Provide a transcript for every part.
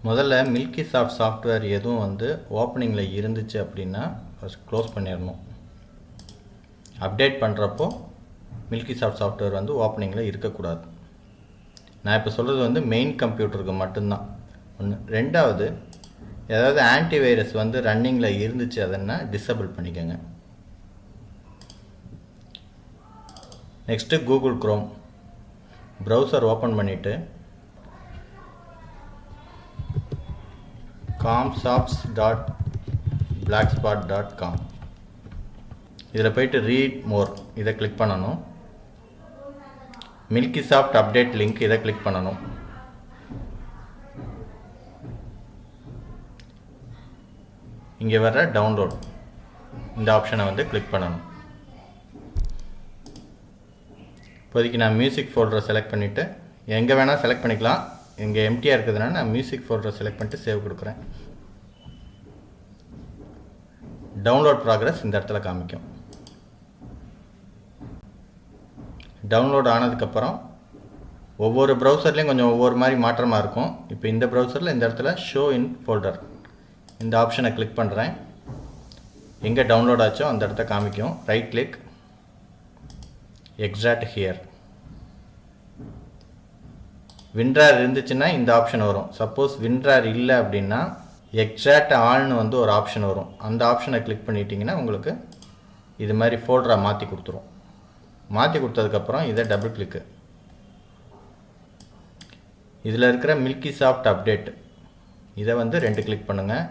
முதல்ல milky soft software எதுவும் வந்து ஓப்பனிங்கில் இருந்துச்சு அப்படின்னா ஃபஸ்ட் க்ளோஸ் பண்ணிடணும். அப்டேட் பண்ணுறப்போ மில்கி சாஃப்ட் சாஃப்ட்வேர் வந்து ஓப்பனிங்கில் இருக்கக்கூடாது. நான் இப்போ சொல்கிறது வந்து மெயின் கம்ப்யூட்டருக்கு மட்டும்தான். ஒன்று. ரெண்டாவது, ஏதாவது ஆன்டிவைரஸ் வந்து ரன்னிங்கில் இருந்துச்சு அதன்னா டிசபிள் பண்ணிக்கோங்க. Next Google chrome browser open பண்ணிவிட்டு comsofts.blackspot.com இதில் போய்ட்டு ரீட் மோர் இதை கிளிக் பண்ணணும். மில்கி சாஃப்ட் அப்டேட் லிங்க் இதை கிளிக் பண்ணணும். இங்கே வர டவுன்லோட் இந்த ஆப்ஷனை வந்து கிளிக் பண்ணணும். இப்போதைக்கு நான் மியூசிக் ஃபோல்டரை செலக்ட் பண்ணிவிட்டு எங்கே வேணால் செலக்ட் பண்ணிக்கலாம். இங்கே எம்டியாக இருக்கிறதுனால நான் மியூசிக் ஃபோல்டரை செலக்ட் பண்ணிட்டு சேவ் கொடுக்குறேன். டவுன்லோட் ப்ராக்ரஸ் இந்த இடத்துல காமிக்கும். டவுன்லோட் ஆனதுக்கப்புறம் ஒவ்வொரு ப்ரௌசர்லேயும் கொஞ்சம் ஒவ்வொரு மாதிரி மாற்றமாக இருக்கும். இப்போ இந்த ப்ரௌசரில் இந்த இடத்துல ஷோ இன் ஃபோல்டர் இந்த ஆப்ஷனை கிளிக் பண்ணுறேன். எங்கே டவுன்லோட் ஆச்சோ அந்த இடத்த காமிக்கும். Right click, extract here. WinRAR இருந்துச்சுன்னா இந்த ஆப்ஷன் வரும். சப்போஸ் வின்ரார் இல்லை அப்படின்னா எக்ஸ்ட்ராக்ட் ஆல்னு வந்து ஒரு ஆப்ஷன் வரும். அந்த ஆப்ஷனை கிளிக் பண்ணிட்டீங்கன்னா உங்களுக்கு இது மாதிரி ஃபோல்டராக மாற்றி கொடுத்துரும். மாற்றி கொடுத்ததுக்கப்புறம் இதை டபுள் கிளிக்கு. இதில் இருக்கிற மில்கி சாஃப்ட் அப்டேட் இதை வந்து 2 கிளிக் பண்ணுங்கள்.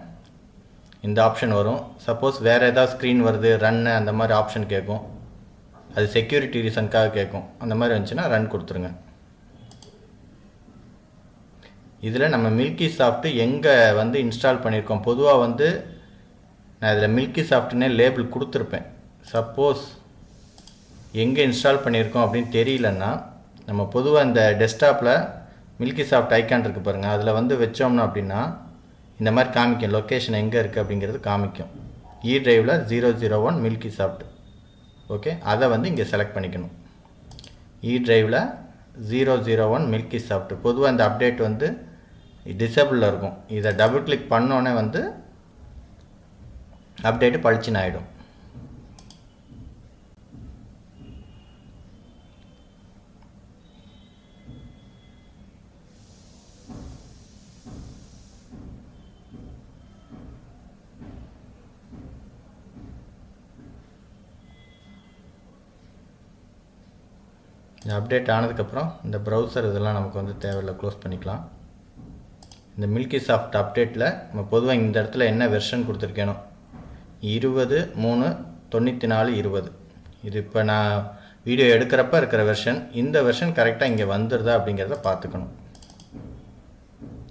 இந்த ஆப்ஷன் வரும். சப்போஸ் வேறு ஏதாவது ஸ்க்ரீன் வருது, ரன்னு அந்த மாதிரி ஆப்ஷன் கேட்கும். அது செக்யூரிட்டி ரீசனுக்காக கேட்கும். அந்த மாதிரி வந்துச்சுன்னா ரன் கொடுத்துருங்க. இதில் நம்ம மில்கி சாஃப்ட் எங்கே வந்து இன்ஸ்டால் பண்ணியிருக்கோம். பொதுவாக வந்து நான் இதில் மில்கி சாஃப்ட்னே லேபிள் கொடுத்துருப்பேன். சப்போஸ் எங்கே இன்ஸ்டால் பண்ணியிருக்கோம் அப்படின்னு தெரியலன்னா நம்ம பொதுவாக இந்த டெஸ்க்டாப்பில் மில்கி சாஃப்ட் ஐக்கான் இருக்குது பாருங்கள், அதில் வந்து வச்சோம்னா அப்படின்னா இந்த மாதிரி காமிக்கும். லொக்கேஷன் எங்கே இருக்குது அப்படிங்கிறது காமிக்கும். இ டிரைவில் 001 மில்கி சாஃப்ட். ஓகே, அதை வந்து இங்கே செலக்ட் பண்ணிக்கணும். இ டிரைவில் 001 மில்கி சாஃப்ட். பொதுவாக இந்த அப்டேட் வந்து டிசபிளில் இருக்கும். இதை டபுள் கிளிக் பண்ணோன்னே வந்து அப்டேட்டு பளிச்சுன்னு ஆகிடும். இந்த அப்டேட் ஆனதுக்கப்புறம் இந்த ப்ரௌசர் இதெல்லாம் நமக்கு வந்து தேவையில்லை, க்ளோஸ் பண்ணிக்கலாம். இந்த மில்கி சாஃப்ட் அப்டேட்டில் நம்ம பொதுவாக இந்த இடத்துல என்ன வெர்ஷன் கொடுத்துருக்கேனோ 20.3.94.20 இது இப்போ நான் வீடியோ எடுக்கிறப்ப இருக்கிற வெர்ஷன். இந்த வெர்ஷன் கரெக்டாக இங்கே வந்துடுதா அப்படிங்கிறத பார்த்துக்கணும்.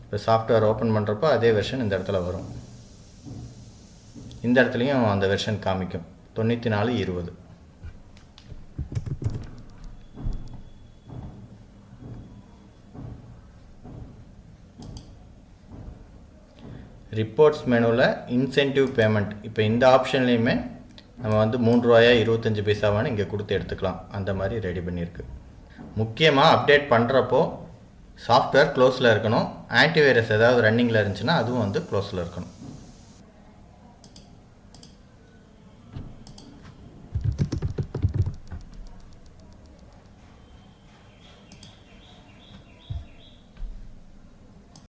இப்போ சாஃப்ட்வேர் ஓப்பன் பண்ணுறப்போ அதே வெர்ஷன் இந்த இடத்துல வரும். இந்த இடத்துலையும் அந்த வெர்ஷன் காமிக்கும் 94.20. ரிப்போர்ட்ஸ் மெனுவில் இன்சென்டிவ் பேமெண்ட் இப்போ இந்த ஆப்ஷன்லேயுமே நம்ம வந்து ₹3.25 இங்கே கொடுத்து எடுத்துக்கலாம். அந்த மாதிரி ரெடி பண்ணியிருக்கு. முக்கியமாக அப்டேட் பண்ணுறப்போ சாஃப்ட்வேர் க்ளோஸில் இருக்கணும். ஆன்டிவைரஸ் ஏதாவது ரன்னிங்கில் இருந்துச்சுன்னா அதுவும் வந்து க்ளோஸில் இருக்கணும்.